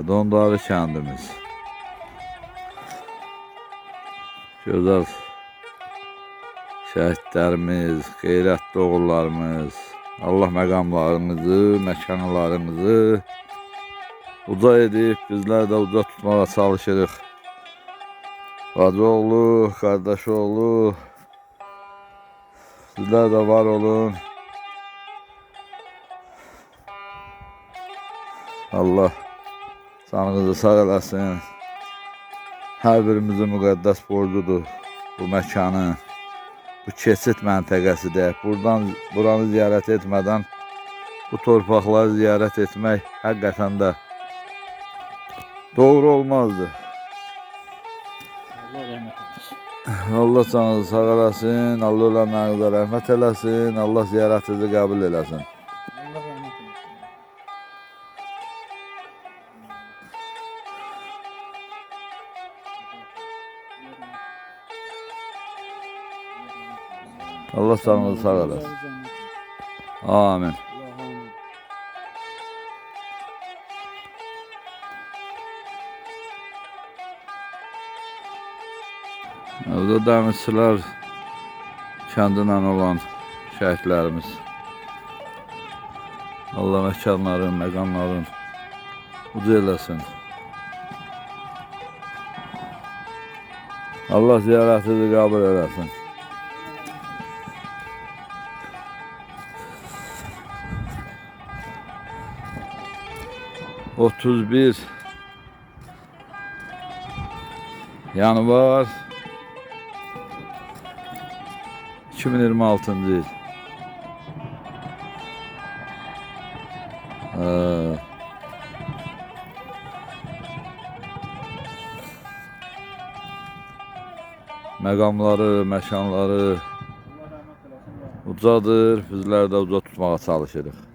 Dondarı kəndimiz. Gözəl şəhidlərimiz, qeyrətli oğullarımız, Allah məqamlarınızı, məkanlarınızı uca edib, bizlər də uca tutmağa çalışırıq. Bacıoğlu, qardaşoğlu, sizlər də var olun. Allah canınızı sağ eləsin. Hər birimizin müqəddəs borcudur bu məkanı, bu keçid məntəqəsidir. Buranı ziyarət etmədən bu torpaqları ziyarət etmək həqiqətən də doğru olmazdı. Allah rəhmət eylesin. Allah canınızı sağ eləsin, Allah ölənlərinizə rəhmət eləsin, Allah ziyarətinizi qəbul eləsin. Allah rəhmət eylesin. Allah canınızı sağ eləsin. Amin. Orada dəmirçilər kəndindən olan şəhidlərimiz. Allah məkanların, məqamların uca eləsin. Allah ziyarətinizi qəbul eləsin. ...31 Yanvar 2026-cı il. Məqamları, məkanları ucadır, bizlər də uca tutmağa çalışırıq.